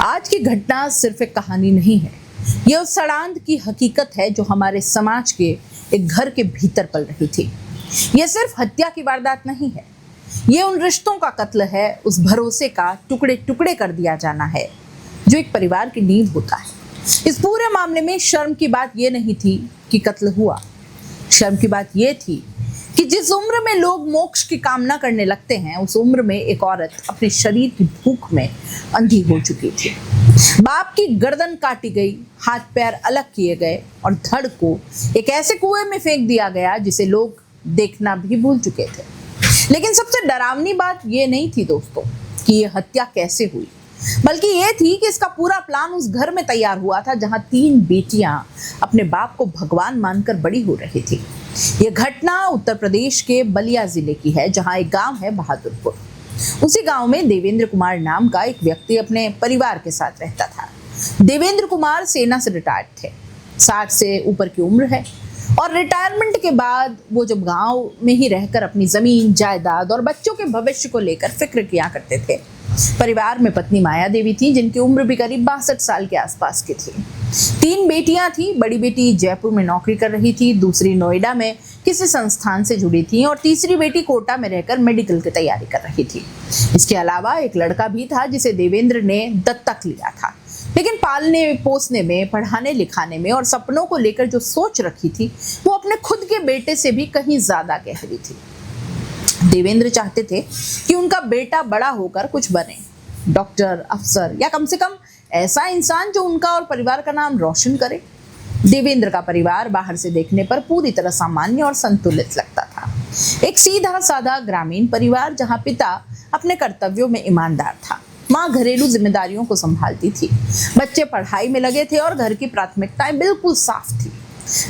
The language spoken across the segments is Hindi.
आज की घटना सिर्फ एक कहानी नहीं है, यह उस सड़ांध की हकीकत है जो हमारे समाज के एक घर के भीतर पल रही थी। यह सिर्फ हत्या की वारदात नहीं है, यह उन रिश्तों का कत्ल है, उस भरोसे का टुकड़े टुकड़े कर दिया जाना है जो एक परिवार की नींव होता है। इस पूरे मामले में शर्म की बात यह नहीं थी कि कत्ल हुआ, शर्म की बात यह थी कि जिस उम्र में लोग मोक्ष की कामना करने लगते हैं, उस उम्र में एक औरत अपने शरीर की भूख में अंधी हो चुकी थी। बाप की गर्दन काटी गई, हाथ पैर अलग किए गए और धड़ को एक ऐसे कुएं में फेंक दिया गया जिसे लोग देखना भी भूल चुके थे। लेकिन सबसे डरावनी बात यह नहीं थी दोस्तों कि यह हत्या कैसे हुई, बल्कि यह थी कि इसका पूरा प्लान उस घर में तैयार हुआ था जहां 3 बेटियां अपने बाप को भगवान मानकर बड़ी हो रही थी। यह घटना उत्तर प्रदेश के बलिया जिले की है, जहां एक गांव है बहादुरपुर। उसी गांव में देवेंद्र कुमार नाम का एक व्यक्ति अपने परिवार के साथ रहता था। देवेंद्र कुमार सेना से रिटायर्ड थे, 60 से ऊपर की उम्र है और रिटायरमेंट के बाद वो जब गांव में ही रहकर अपनी जमीन जायदाद और बच्चों के भविष्य को लेकर फिक्र किया करते थे। परिवार में पत्नी माया देवी थी, जिनकी उम्र भी करीब 62 साल के आसपास की थी। 3 बेटियां थी, बड़ी बेटी जयपुर में नौकरी कर रही थी, दूसरी नोएडा में किसी संस्थान से जुड़ी थी और तीसरी बेटी कोटा में रहकर मेडिकल की तैयारी कर रही थी। इसके अलावा एक लड़का भी था जिसे देवेंद्र ने दत्तक लिया था, लेकिन पालने पोसने में, पढ़ाने लिखाने में और सपनों को लेकर जो सोच रखी थी वो अपने खुद के बेटे से भी कहीं ज्यादा गहरी थी। देवेंद्र चाहते थे कि उनका बेटा बड़ा होकर कुछ बने, डॉक्टर, अफसर या कम से कम ऐसा इंसान जो उनका और परिवार का नाम रोशन करे। देवेंद्र का परिवार बाहर से देखने पर पूरी तरह सामान्य और संतुलित लगता था। एक सीधा साधा ग्रामीण परिवार जहां पिता अपने कर्तव्यों में ईमानदार था, माँ घरेलू जिम्मेदारियों को संभालती थी, बच्चे पढ़ाई में लगे थे और घर की प्राथमिकताएं बिल्कुल साफ थी।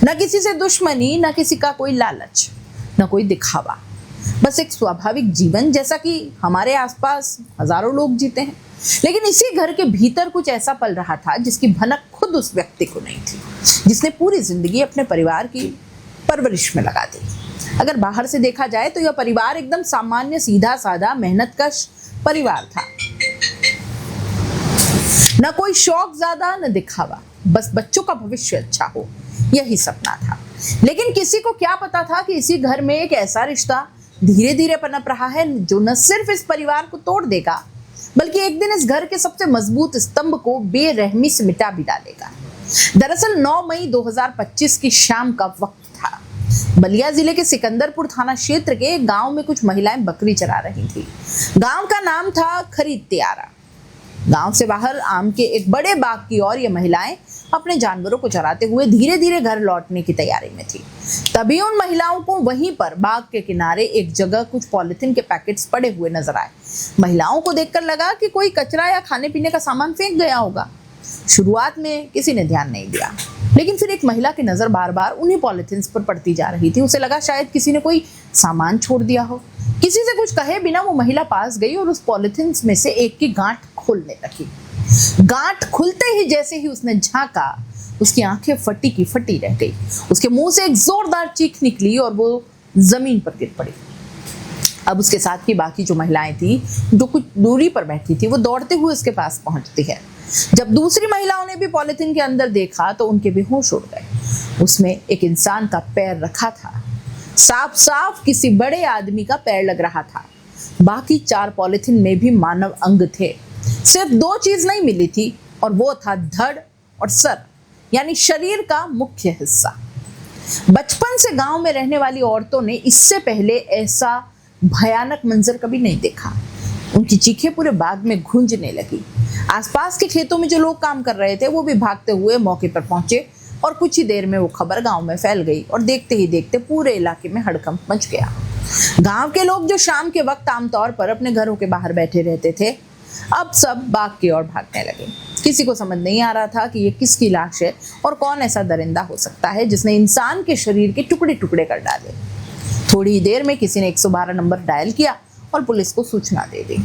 न किसी से दुश्मनी, न किसी का कोई लालच, न कोई दिखावा, बस एक स्वाभाविक जीवन जैसा कि हमारे आसपास हजारों लोग जीते हैं। लेकिन इसी घर के भीतर कुछ ऐसा पल रहा था जिसकी भनक खुद उस व्यक्ति को नहीं थी, जिसने पूरी जिंदगी अपने परिवार की परवरिश में लगा दी। अगर बाहर से देखा जाए तो यह परिवार एकदम सामान्य, सीधा साधा, मेहनतकश परिवार था। न कोई शौक ज्यादा, न दिखावा, बस बच्चों का भविष्य अच्छा हो, यही सपना था। लेकिन किसी को क्या पता था कि इसी घर में एक ऐसा रिश्ता धीरे धीरे पनप रहा है जो न सिर्फ इस परिवार को तोड़ देगा, बल्कि एक दिन इस घर के सबसे मजबूत स्तंभ को बेरहमी से मिटा भी डालेगा। दरअसल 9 मई 2025 की शाम का वक्त था। बलिया जिले के सिकंदरपुर थाना क्षेत्र के गांव में कुछ महिलाएं बकरी चरा रही थी। गांव का नाम था खरीद त्यारा। गांव से बाहर आम के एक बड़े बाग की ओर ये महिलाएं अपने जानवरों को चराते हुए धीरे धीरे घर लौटने की तैयारी में थी। तभी उन महिलाओं को वहीं पर बाग के किनारे एक जगह कुछ पॉलिथीन के पैकेट्स पड़े हुए नजर आए। महिलाओं को देखकर लगा कि कोई कचरा या खाने पीने का सामान फेंक गया होगा। शुरुआत में किसी ने ध्यान नहीं दिया, लेकिन फिर एक महिला की नजर बार बार उन्हीं पॉलिथीन्स पर पड़ती जा रही थी। उसे लगा शायद किसी ने कोई सामान छोड़ दिया हो। किसी से कुछ कहे बिना वो महिला पास गई और उस पॉलिथीन्स में से एक की गांठ खोलने लगी। गांठ खुलते ही जैसे ही उसने झांका, उसकी आंखें फटी की फटी रह गई। उसके मुंह से एक जोरदार चीख निकली और वो जमीन पर गिर पड़ी। अब उसके साथ की बाकी जो महिलाएं थी, जो कुछ दूरी पर बैठी थी, वो दौड़ते हुए उसके पास पहुंचती है। जब दूसरी महिलाओं ने भी पॉलिथीन के अंदर देखा तो उनके भी होश उड़ गए। उसमें एक इंसान का पैर रखा था, साफ साफ किसी बड़े आदमी का पैर लग रहा था। बाकी 4 पॉलिथीन में भी मानव अंग थे। सिर्फ 2 चीज नहीं मिली थी और वो था धड़ और सर, यानी शरीर का मुख्य हिस्सा। बचपन से गांव में रहने वाली औरतों ने इससे पहले ऐसा भयानक मंजर कभी नहीं देखा। उनकी चीखें पूरे बाग में गूंजने लगी। आसपास के खेतों में जो लोग काम कर रहे थे वो भी भागते हुए मौके पर पहुंचे और कुछ ही देर में वो खबर गांव में फैल गई और देखते ही देखते पूरे इलाके में हड़कंप मच गया। गांव के लोग जो शाम के वक्त आमतौर पर अपने घरों के बाहर बैठे रहते थे, अब सब बाग की ओर भागने लगे। किसी को समझ नहीं आ रहा था कि ये किसकी लाश है और कौन ऐसा दरिंदा हो सकता है जिसने इंसान के शरीर के टुकड़े टुकड़े कर डाले। थोड़ी ही देर में किसी ने 112 नंबर डायल किया और पुलिस को सूचना दे दी।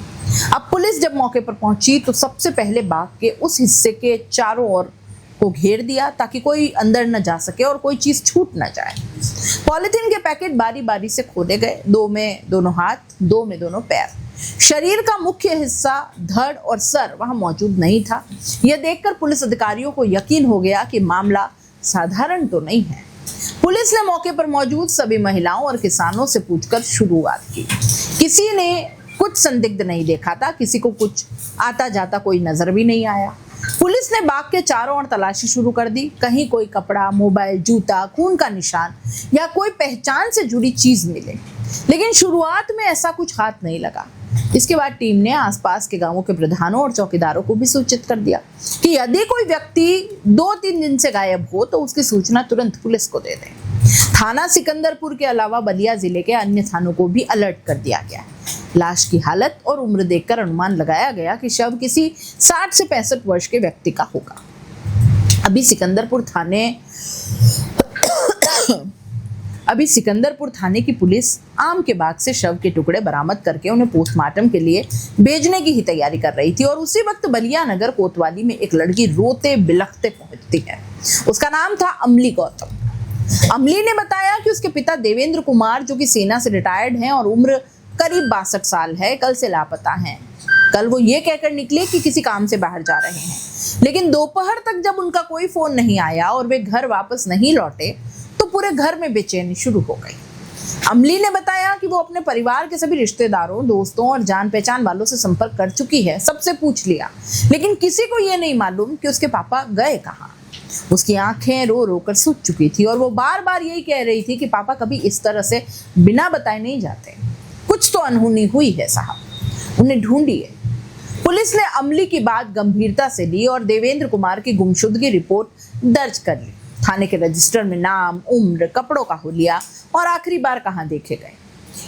अब पुलिस जब मौके पर पहुंची तो सबसे पहले बाग के उस हिस्से के चारों ओर को घेर दिया ताकि कोई अंदर न जा सके और कोई चीज छूट न जाए। पॉलिथीन के पैकेट बारी बारी से खोले गए, 2 में दोनों हाथ, 2 में दोनों पैर। शरीर का मुख्य हिस्सा धड़ और सर वहां मौजूद नहीं था। यह देखकर पुलिस अधिकारियों को यकीन हो गया कि मामला साधारण तो नहीं है। पुलिस ने मौके पर मौजूद सभी महिलाओं और किसानों से पूछकर शुरुआत की। किसी ने कुछ संदिग्ध नहीं देखा था, किसी को कुछ आता जाता कोई नजर भी नहीं आया। पुलिस ने बाग के चारों ओर तलाशी शुरू कर दी। कहीं कोई कपड़ा, मोबाइल, जूता, खून का निशान या कोई पहचान से जुड़ी चीज मिले, लेकिन शुरुआत में ऐसा कुछ हाथ नहीं लगा। इसके बाद टीम ने आसपास के गांवों के प्रधानों और चौकीदारों को भी सूचित कर दिया कि यदि कोई व्यक्ति 2-3 दिन से गायब हो तो उसकी सूचना तुरंत पुलिस को दे दें। थाना सिकंदरपुर के अलावा बलिया जिले के अन्य थानों को भी अलर्ट कर दिया गया। लाश की हालत और उम्र देखकर अनुमान लगाया गया कि शव किसी 60 से 65 वर्ष के व्यक्ति का होगा। अभी सिकंदरपुर थाने की पुलिस आम के बाग से शव के टुकड़े बरामद करके उन्हें पोस्टमार्टम के लिए भेजने की ही तैयारी कर रही थी और उसी वक्त बलिया नगर कोतवाली में एक लड़की रोते बिलखते पहुंचती है। उसका नाम था अमली गौतम। अमली ने बताया कि उसके पिता देवेंद्र कुमार, जो कि सेना से रिटायर्ड हैं और उम्र करीब 62 साल है, कल से लापता हैं। कल वो ये कहकर निकले कि किसी काम से बाहर जा रहे हैं, लेकिन दोपहर तक जब उनका कोई फोन नहीं आया और वे घर वापस नहीं लौटे तो पूरे घर में बेचैनी शुरू हो गई। अमली ने बताया कि वो अपने परिवार के सभी रिश्तेदारों, दोस्तों और जान पहचान वालों से संपर्क कर चुकी है, सबसे पूछ लिया, लेकिन किसी को ये नहीं मालूम कि उसके पापा गए कहाँ। उसकी आंखें रो रो कर सूज चुकी थी और वो बार बार यही कह रही थी कि पापा कभी इस तरह से बिना बताए नहीं जाते। कुछ तो अनहोनी हुई है साहब, उन्हें ढूंढिए। पुलिस ने अमली की बात गंभीरता से ली और देवेंद्र कुमार की गुमशुदगी रिपोर्ट दर्ज कर ली। थाने के रजिस्टर में नाम, उम्र, कपड़ों का हुलिया और आखिरी बार कहां देखे गए,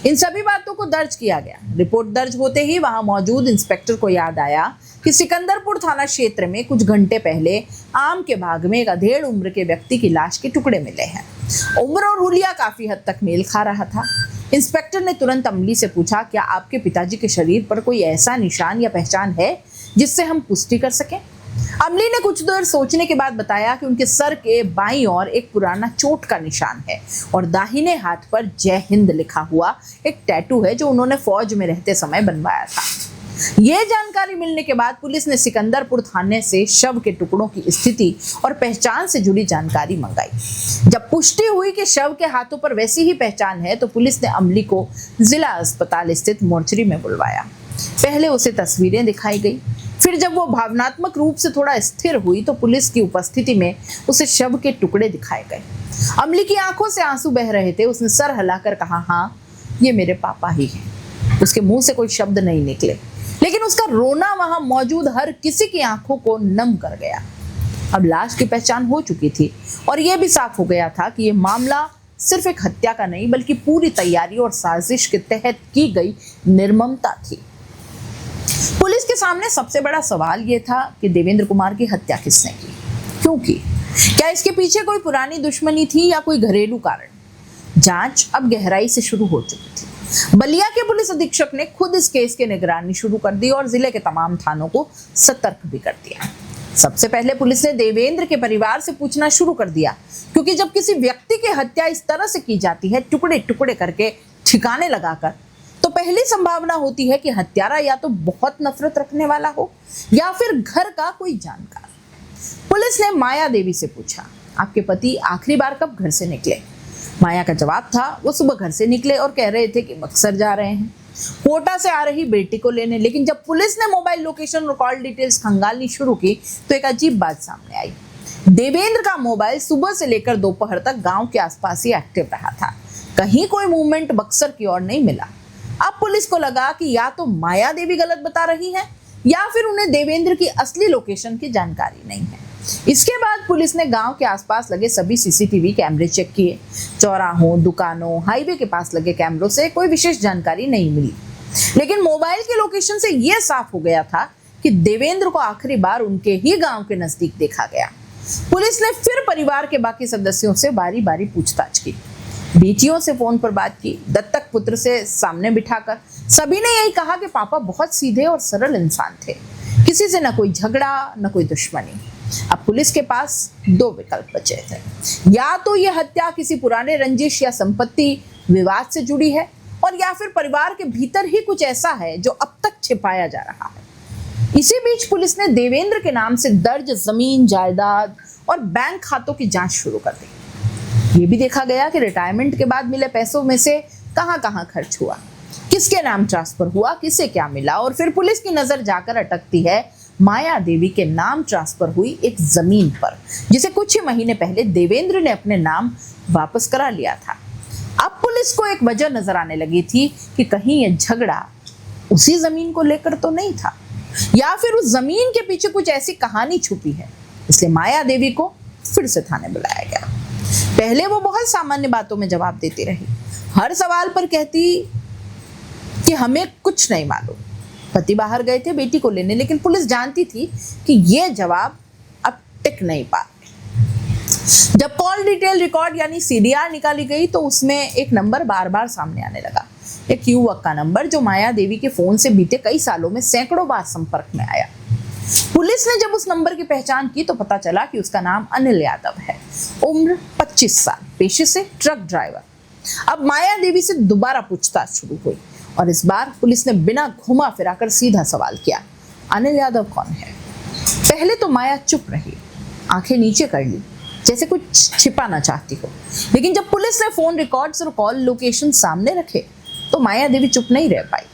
इन सभी बातों को दर्ज किया गया। रिपोर्ट दर्ज होते ही वहां मौजूद इंस्पेक्टर को याद आया कि सिकंदरपुर थाना क्षेत्र में कुछ घंटे पहले आम के बाग में एक अधेड़ उम्र के व्यक्ति की लाश के टुकड़े मिले हैं। उम्र और हुलिया काफी हद तक मेल खा रहा था। इंस्पेक्टर ने तुरंत अमली से पूछा, क्या आपके पिताजी के शरीर पर कोई ऐसा निशान या पहचान है जिससे हम पुष्टि कर सकें? अमली ने कुछ देर सोचने के बाद बताया कि उनके सर के बाईं ओर एक पुराना चोट का निशान है और दाहिने हाथ पर जय हिंद लिखा हुआ एक टैटू है जो उन्होंने फौज में रहते समय बनवाया था। यह जानकारी मिलने के बाद पुलिस ने सिकंदरपुर थाने से शव के टुकड़ों की स्थिति और पहचान से जुड़ी जानकारी मंगाई। जब पुष्टि हुई कि शव के हाथों पर वैसी ही पहचान है तो पुलिस ने अमली को जिला अस्पताल स्थित मोर्चरी में बुलवाया। पहले उसे तस्वीरें दिखाई गई, फिर जब वो भावनात्मक रूप से थोड़ा स्थिर हुई तो पुलिस की उपस्थिति में उसे शव के टुकड़े दिखाए गए। अमली की आंखों से आंसू बह रहे थे। उसने सर हिलाकर कहा, हाँ ये मेरे पापा ही हैं। उसके मुंह से कोई शब्द नहीं निकले, लेकिन उसका रोना वहां मौजूद हर किसी की आंखों को नम कर गया। अब लाश की पहचान हो चुकी थी और यह भी साफ हो गया था कि यह मामला सिर्फ एक हत्या का नहीं बल्कि पूरी तैयारी और साजिश के तहत की गई निर्ममता थी। पुलिस के सामने सबसे बड़ा सवाल यह था कि देवेंद्र कुमार की हत्या किसने की, क्यों की? क्या इसके पीछे कोई पुरानी दुश्मनी थी या कोई घरेलू कारण? जांच अब गहराई से शुरू हो चुकी थी। बलिया के पुलिस अधीक्षक ने खुद इस केस की निगरानी शुरू कर दी और जिले के तमाम थानों को सतर्क भी कर दिया। सबसे पहले पुलिस ने देवेंद्र के परिवार से पूछना शुरू कर दिया, क्योंकि जब किसी व्यक्ति की हत्या इस तरह से की जाती है, टुकड़े टुकड़े करके, ठिकाने लगाकर, तो पहली संभावना होती है कि हत्यारा या तो बहुत नफरत रखने वाला हो या फिर घर का कोई जानकार। पुलिस ने माया देवी से पूछा, आपके पति आखिरी बार कब घर से निकले? माया का जवाब था, वो सुबह घर से निकले और कह रहे थे कि बक्सर जा रहे हैं, कोटा से आ रही बेटी को लेने। लेकिन जब पुलिस ने मोबाइल लोकेशन और कॉल डिटेल्स खंगालनी शुरू की तो एक अजीब बात सामने आई। देवेंद्र का मोबाइल सुबह से लेकर दोपहर तक गांव के आसपास ही एक्टिव रहा था। कहीं कोई मूवमेंट बक्सर की ओर नहीं मिला। अब पुलिस को लगा कि या तो माया देवी गलत बता रही है या फिर उन्हें देवेंद्र की असली लोकेशन की जानकारी नहीं है। इसके बाद पुलिस ने गांव के आसपास लगे सभी सीसीटीवी कैमरे चेक किए। चौराहों, दुकानों, हाईवे के पास लगे कैमरों से कोई विशेष जानकारी नहीं मिली, लेकिन मोबाइल के लोकेशन से यह साफ हो गया था कि देवेंद्र को आखिरी बार उनके ही गांव के नजदीक देखा गया। पुलिस ने फिर परिवार के बाकी सदस्यों से बारी बारी पूछताछ की, बेटियों से फोन पर बात की, दत्तक पुत्र से सामने बिठाकर। सभी ने यही कहा कि पापा बहुत सीधे और सरल इंसान थे, किसी से न कोई झगड़ा न कोई दुश्मनी। अब पुलिस के पास दो विकल्प बचे थे, या तो यह हत्या किसी पुराने रंजिश या संपत्ति विवाद से जुड़ी है और या फिर परिवार के भीतर ही कुछ ऐसा है जो अब तक छिपाया जा रहा है। इसी बीच पुलिस ने देवेंद्र के नाम से दर्ज जमीन, जायदाद और बैंक खातों की जांच शुरू कर दी। ये भी देखा गया कि रिटायरमेंट के बाद मिले पैसों में से कहां-कहां खर्च हुआ, किसके नाम ट्रांसफर हुआ, किसे क्या मिला। और फिर पुलिस की नजर जाकर अटकती है माया देवी के नाम ट्रांसफर हुई एक जमीन पर, जिसे कुछ ही महीने पहले देवेंद्र ने अपने नाम वापस करा लिया था। अब पुलिस को एक वजह नजर आने लगी थी कि कहीं यह झगड़ा उसी जमीन को लेकर तो नहीं था, या फिर उस जमीन के पीछे कुछ ऐसी कहानी छुपी है। इसलिए माया देवी को फिर से थाने बुलाया गया। पहले वो बहुत सामान्य बातों में जवाब देती रही, हर सवाल पर कहती कि हमें कुछ नहीं मालूम, पति बाहर गए थे बेटी को लेने। लेकिन पुलिस जानती थी कि ये जवाब अब टिक नहीं पाते। जब कॉल डिटेल रिकॉर्ड यानी सीडीआर निकाली गई तो उसमें एक नंबर बार बार सामने आने लगा, एक युवक का नंबर जो माया देवी के फोन से बीते कई सालों में सैकड़ों बार संपर्क में आया। पुलिस ने जब उस नंबर की पहचान की तो पता चला कि उसका नाम अनिल यादव है, उम्र 25 साल, पेशे से ट्रक ड्राइवर। अब माया देवी से दोबारा पूछताछ शुरू हुई और इस बार पुलिस ने बिना घुमा फिराकर सीधा सवाल किया, अनिल यादव कौन है? पहले तो माया चुप रही, आंखें नीचे कर ली, जैसे कुछ छिपाना चाहती हो। लेकिन जब पुलिस ने फोन रिकॉर्ड्स और कॉल लोकेशन सामने रखे तो माया देवी चुप नहीं रह पाई।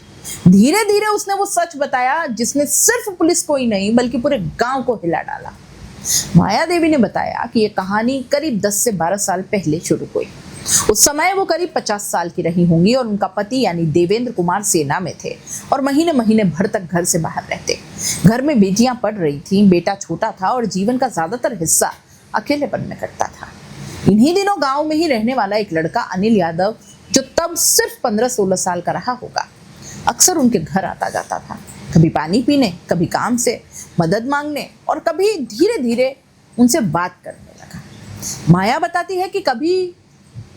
धीरे धीरे उसने वो सच बताया जिसने सिर्फ पुलिस को ही नहीं बल्कि पूरे गांव को हिला डाला। माया देवी ने बताया कि ये कहानी करीब 10 से 12 साल पहले शुरू हुई। उस समय वो करीब 50 साल की रही होंगी और उनका पति यानी देवेंद्र कुमार सेना में थे और महीने महीने भर तक घर से बाहर रहते। घर में बेटियां पढ़ रही थीं, बेटा छोटा था और जीवन का ज्यादातर हिस्सा अकेलेपन में कटता था। इन्हीं दिनों गांव में ही रहने वाला एक लड़का अनिल यादव, जो तब सिर्फ 15-16 साल का रहा होगा, अक्सर उनके घर आता जाता था, कभी पानी पीने, कभी काम से मदद मांगने और कभी धीरे धीरे उनसे बात करने लगा। माया बताती है कि कभी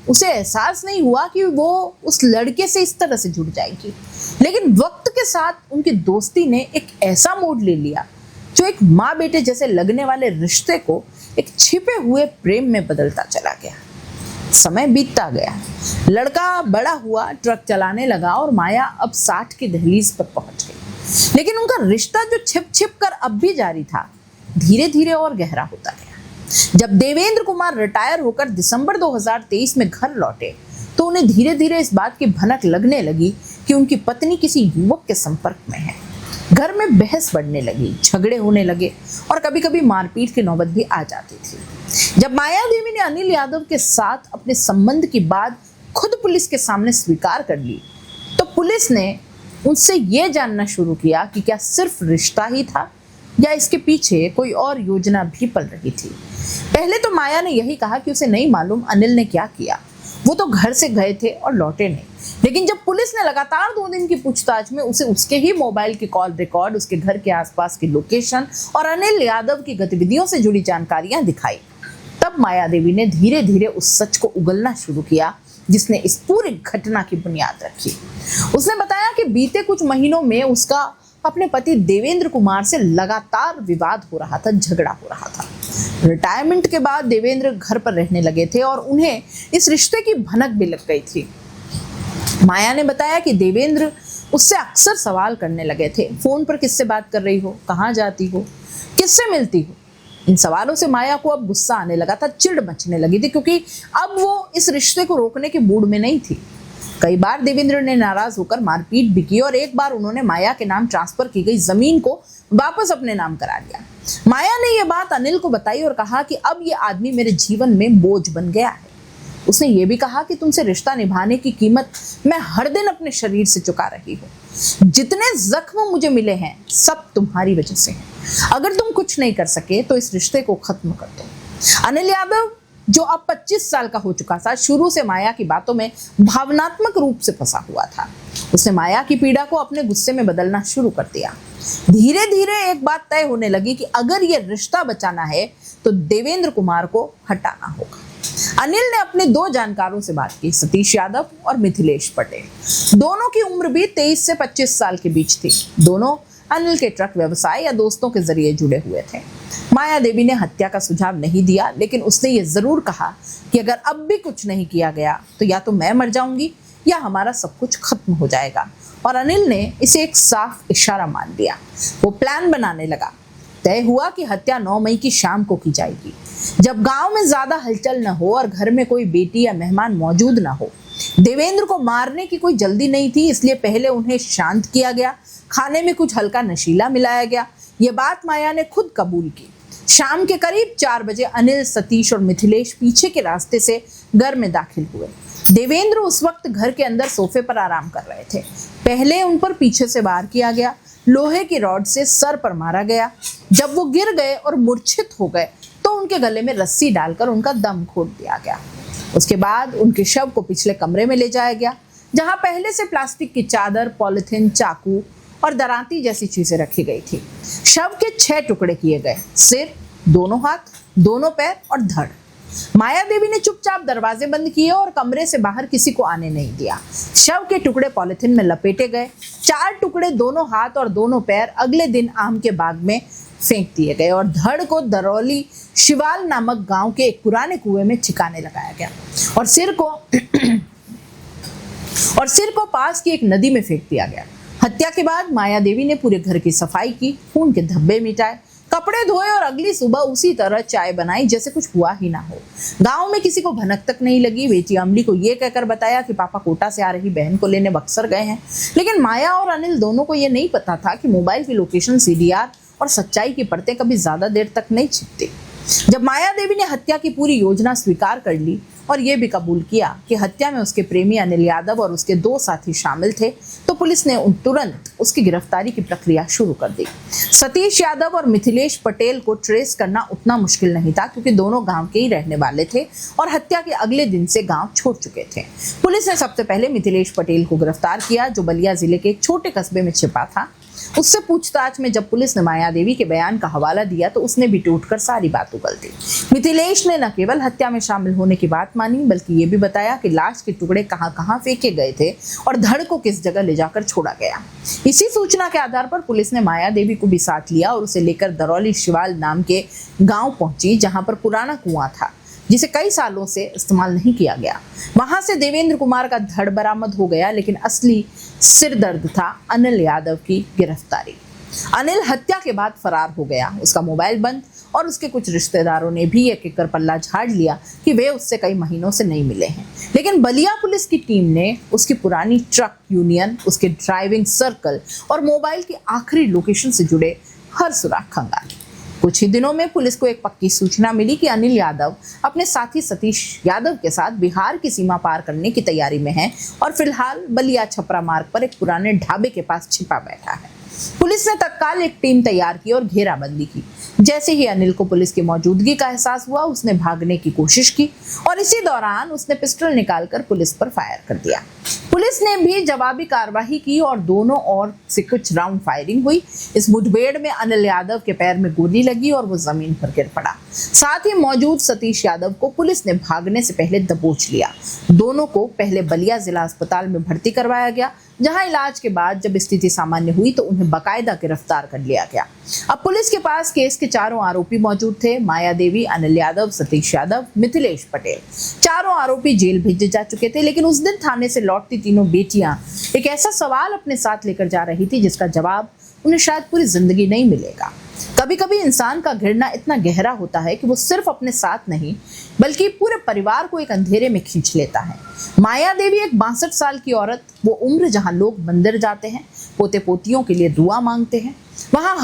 उसे एहसास नहीं हुआ कि वो उस लड़के से इस तरह से जुड़ जाएगी, लेकिन वक्त के साथ उनकी दोस्ती ने एक ऐसा मोड़ ले लिया जो एक माँ बेटे जैसे लगने वाले रिश्ते को एक छिपे हुए प्रेम में बदलता चला गया। समय बीतता गया, लड़का बड़ा हुआ, ट्रक चलाने लगा और माया अब 60 की दहलीज पर पहुंच गई। लेकिन उनका रिश्ता जो छिप छिप कर अब भी जारी था, धीरे धीरे और गहरा होता गया। जब देवेंद्र कुमार रिटायर होकर दिसंबर 2023 में घर लौटे तो उन्हें धीरे धीरे इस बात की भनक लगने लगी कि उनकी पत्नी किसी युवक के संपर्क में है। घर में बहस बढ़ने लगी, झगड़े होने लगे और कभी कभी मारपीट की नौबत भी आ जाती थी। जब माया देवी ने अनिल यादव के साथ अपने संबंध की बात खुद पुलिस के सामने स्वीकार कर ली तो पुलिस ने उनसे यह जानना शुरू किया कि क्या सिर्फ रिश्ता ही था या इसके पीछे कोई और योजना भी पल रही थी। पहले तो माया ने यही कहा कि उसे नहीं मालूम अनिल ने क्या किया, वो तो घर से गए थे और लौटे नहीं। लेकिन जब पुलिस ने लगातार 2 दिन की पूछताछ में उसे उसके ही मोबाइल की कॉल रिकॉर्ड, उसके घर के आसपास की लोकेशन और अनिल यादव की गतिविधियों से जुड़ी जानकारियां दिखाई, तब माया देवी ने धीरे धीरे उस सच को उगलना शुरू किया जिसने इस पूरी घटना की बुनियाद रखी। उसने बताया कि बीते कुछ महीनों में उसका अपने पति देवेंद्र कुमार से लगातार विवाद हो रहा था, झगड़ा हो रहा था। रिटायरमेंट के बाद देवेंद्र घर पर रहने लगे थे और उन्हें इस रिश्ते की भनक भी लग गई थी। माया ने बताया कि देवेंद्र उससे अक्सर सवाल करने लगे थे, फोन पर किससे बात कर रही हो, कहाँ जाती हो, किससे मिलती हो। इन सवालों से माया को अब गुस्सा आने लगा था, चिढ़ मचने लगी थी, क्योंकि अब वो इस रिश्ते को रोकने के मूड में नहीं थी। कई बार देवेंद्र ने नाराज होकर मारपीट भी की और एक बार उन्होंने माया के नाम ट्रांसफर की गई जमीन को वापस अपने नाम करा लिया। माया ने यह बात अनिल को बताई और कहा कि अब ये आदमी मेरे जीवन में बोझ बन गया है। उसने ये भी कहा कि तुमसे रिश्ता निभाने की कीमत मैं हर दिन अपने शरीर से चुका रही हूँ। जितने जख्म मुझे मिले हैं सब तुम्हारी वजह से हैं। अगर तुम कुछ नहीं कर सके तो इस रिश्ते को खत्म कर दो। अनिल यादव, जो अब 25 साल का हो चुका था, शुरू से माया की बातों में भावनात्मक रूप से फंसा हुआ था। उसने माया की पीड़ा को अपने गुस्से में बदलना शुरू कर दिया। धीरे धीरे एक बात तय होने लगी कि अगर ये रिश्ता बचाना है तो देवेंद्र कुमार को हटाना होगा। अनिल ने अपने 2 जानकारों से बात की, सतीश यादव और मिथिलेश पटेल। दोनों की उम्र भी 23 से 25 साल के बीच थी। दोनों अनिल के ट्रक व्यवसाय या दोस्तों के जरिए जुड़े हुए थे। माया देवी ने हत्या का सुझाव नहीं दिया, लेकिन उसने ये जरूर कहा कि अगर अब भी कुछ नहीं किया गया तो या तो मैं मर जाऊंगी या हमारा सब कुछ खत्म हो जाएगा। और अनिल ने इसे एक साफ इशारा मान लिया। वो प्लान बनाने लगा। तय हुआ कि हत्या 9 मई की शाम को की जाएगी, जब गांव में ज्यादा हलचल न हो और घर में कोई बेटी या मेहमान मौजूद न हो। देवेंद्र को मारने की कोई जल्दी नहीं थी, इसलिए पहले उन्हें शांत किया गया। खाने में कुछ हल्का नशीला मिलाया गया। ये बात माया ने खुद कबूल की। शाम के करीब 4 बजे अनिल, सतीश और मिथिलेश पीछे के रास्ते से घर में दाखिल हुए। देवेंद्र उस वक्त घर के अंदर सोफे पर आराम कर रहे थे। पहले उन पर पीछे से वार किया गया। लोहे की रॉड से सर पर मारा गया। जब वो गिर गए और मूर्छित हो गए तो उनके गले में रस्सी डालकर उनका दम घोट दिया गया। उसके बाद उनके शव को पिछले कमरे में ले जाया गया, जहां पहले से प्लास्टिक की चादर, पॉलिथीन, चाकू और दरांती जैसी चीजें रखी गई थी। शव के 6 टुकड़े किए गए, सिर, दोनों हाथ, दोनों पैर और धड़। माया देवी ने चुपचाप दरवाजे बंद किए और कमरे से बाहर किसी को आने नहीं दिया। शव के टुकड़े पॉलिथीन में लपेटे गए। 4 टुकड़े, दोनों हाथ और दोनों पैर, अगले दिन आम के बाग में फेंक दिए गए और धड़ को दरौली शिवाल नामक गांव के एक पुराने कुएं में छिकाने लगाया गया और सिर को पास की एक नदी में फेंक दिया गया। हत्या के बाद माया देवी ने पूरे घर की सफाई की, खून के धब्बे मिटाए, कपड़े धोए और अगली सुबह उसी तरह चाय बनाई जैसे कुछ हुआ ही ना हो। गांव में किसी को भनक तक नहीं लगी। बेटी अमली को ये कहकर बताया कि पापा कोटा से आ रही बहन को लेने बक्सर गए हैं, लेकिन माया और अनिल दोनों को ये नहीं पता था कि मोबाइल की लोकेशन, CDR और सच्चाई की परतें कभी ज्यादा देर तक नहीं छिपती। जब माया देवी ने हत्या की पूरी योजना स्वीकार कर ली और ये भी कबूल किया कि हत्या में उसके प्रेमी अनिल यादव और उसके 2 साथी शामिल थे, तो पुलिस ने तुरंत उसकी गिरफ्तारी की प्रक्रिया शुरू कर दी। सतीश यादव और मिथिलेश पटेल को ट्रेस करना उतना मुश्किल नहीं था, क्योंकि दोनों गांव के ही रहने वाले थे और हत्या के अगले दिन से गांव छोड़ चुके थे। पुलिस ने सबसे पहले मिथिलेश पटेल को गिरफ्तार किया, जो बलिया जिले के एक छोटे कस्बे में छिपा था। उससे पूछताछ में जब पुलिस ने माया देवी के बयान का हवाला दिया तो उसने भी टूटकर सारी बात उगल दी। मिथिलेश ने न केवल हत्या में शामिल होने की बात मानी, बल्कि ये भी बताया कि लाश के टुकड़े कहां-कहां फेंके गए थे और धड़ को किस जगह ले जाकर छोड़ा गया। इसी सूचना के आधार पर पुलिस ने माया देवी को भी साथ लिया और उसे लेकर दरौली शिवाल नाम के गाँव पहुंची, जहाँ पर पुराना कुआं था जिसे कई सालों से इस्तेमाल नहीं किया गया। वहां से देवेंद्र कुमार का धड़ बरामद हो गया, लेकिन असली सिरदर्द था अनिल यादव की गिरफ्तारी। अनिल हत्या के बाद फरार हो गया। उसका मोबाइल बंद और उसके कुछ रिश्तेदारों ने भी एक कर पल्ला झाड़ लिया कि वे उससे कई महीनों से नहीं मिले हैं। लेकिन बलिया पुलिस की टीम ने उसकी पुरानी ट्रक यूनियन, उसके ड्राइविंग सर्कल और मोबाइल की आखिरी लोकेशन से जुड़े हर सुराग खंगाले। कुछ ही दिनों में पुलिस को एक पक्की सूचना मिली कि अनिल यादव अपने साथी सतीश यादव के साथ बिहार की सीमा पार करने की तैयारी में है और फिलहाल बलिया छपरा मार्ग पर एक पुराने ढाबे के पास छिपा बैठा है। पुलिस ने तत्काल एक टीम तैयार की और घेराबंदी की। जैसे ही अनिल को पुलिस की मौजूदगी का एहसास हुआ, उसने भागने की कोशिश की और इसी दौरान उसने पिस्टल निकालकर पुलिस पर फायर कर दिया। पुलिस ने भी जवाबी कार्रवाई की और दोनों ओर से कुछ राउंड फायरिंग हुई। इस मुठभेड़ में अनिल यादव के पैर में गोली लगी और वो जमीन पर गिर पड़ा। साथ ही मौजूद सतीश यादव को पुलिस ने भागने से पहले दबोच लिया। दोनों को पहले बलिया जिला अस्पताल में भर्ती करवाया गया, जहां इलाज के बाद जब स्थिति सामान्य हुई तो उन्हें बाकायदा गिरफ्तार कर लिया गया। अब पुलिस के पास केस के 4 आरोपी मौजूद थे। माया देवी, अनिल यादव, सतीश यादव, मिथिलेश पटेल। 4 आरोपी जेल भेजे जा चुके थे, लेकिन उस दिन थाने से लौटती तीनों बेटियां एक ऐसा सवाल अपने साथ लेकर जा रही थी जिसका जवाब उन्हें शायद पूरी जिंदगी नहीं मिलेगा। कभी कभी इंसान का घृणा इतना गहरा होता है कि वो सिर्फ अपने साथ नहीं बल्कि पूरे परिवार को एक अंधेरे में खींच लेता है। माया देवी एक 62 साल की औरत, वो उम्र जहां लोग मंदिर जाते हैं, पोते पोतियों के लिए दुआ मांगते हैं, वहां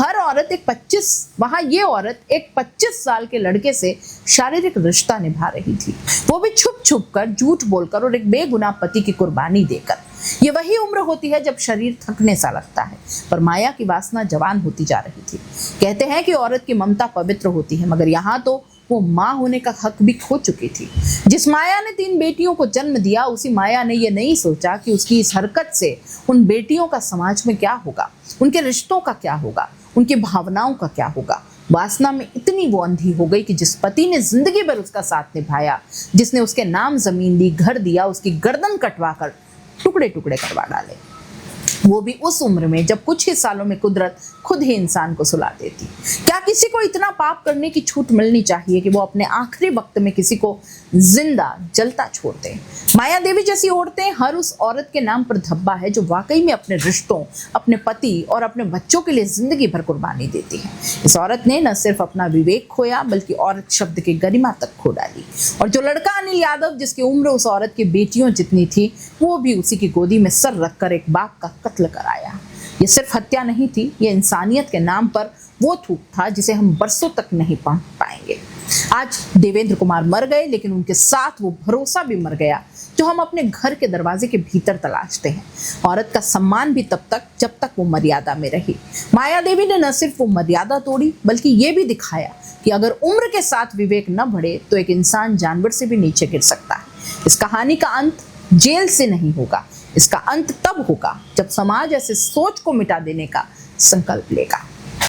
ये औरत एक 25 साल के लड़के से शारीरिक रिश्ता निभा रही थी, वो भी छुप छुप कर, झूठ बोलकर और एक बेगुनाह पति की कुर्बानी देकर। ये वही उम्र होती है जब शरीर थकने सा लगता है, पर माया की वासना जवान होती जा रही थी। कहते हैं कि औरत की ममता पवित्र होती है, मगर यहाँ तो वो माँ होने का हक भी खो चुकी थी। जिस माया ने 3 बेटियों को जन्म दिया, उसी माया ने ये नहीं सोचा कि उसकी इस हरकत से उन बेटियों का समाज में क्या होगा, उनके रिश्तों का क्या होगा, उनकी भावनाओं का क्या होगा। वासना में इतनी वो अंधी हो गई कि जिस पति ने जिंदगी भर उसका साथ निभाया, जिसने उसके नाम जमीन दी, घर दिया, उसकी गर्दन कटवा कर टुकड़े टुकड़े करवा डाले। वो भी उस उम्र में जब कुछ ही सालों में कुदरत खुद ही इंसान को सुला देती। क्या किसी को इतना पाप करने की छूट मिलनी चाहिए कि वो अपने आखिरी वक्त में किसी को जिंदा जलता छोड़ दे? माया देवी जैसी औरतें हर उस औरत के नाम पर धब्बा है जो वाकई में अपने रिश्तों, अपने पति और अपने बच्चों के लिए जिंदगी भर कुर्बानी देती है। इस औरत ने न सिर्फ अपना विवेक खोया बल्कि औरत शब्द की गरिमा तक खो डाली। और जो लड़का अनिल यादव, जिसकी उम्र उस औरत की बेटियों जितनी थी, वो भी उसी की गोदी में सर रखकर एक बाप का कत्ल कराया। ये सिर्फ हत्या नहीं थी, ये इंसानियत के नाम पर वो थूक था जिसे हम बरसों तक नहीं पा पाएंगे। आज देवेंद्र कुमार मर गए, लेकिन उनके साथ वो भरोसा भी मर गया जो हम अपने घर के दरवाजे के भीतर तलाशते हैं। औरत का सम्मान भी तब तक जब तक वो मर्यादा में रही। माया देवी ने न सिर्फ वो मर्यादा तोड़ी बल्कि ये भी दिखाया कि अगर उम्र के साथ विवेक न बढ़े तो एक इंसान जानवर से भी नीचे गिर सकता है। इस कहानी का अंत जेल से नहीं होगा, इसका अंत तब होगा जब समाज ऐसे सोच को मिटा देने का संकल्प लेगा।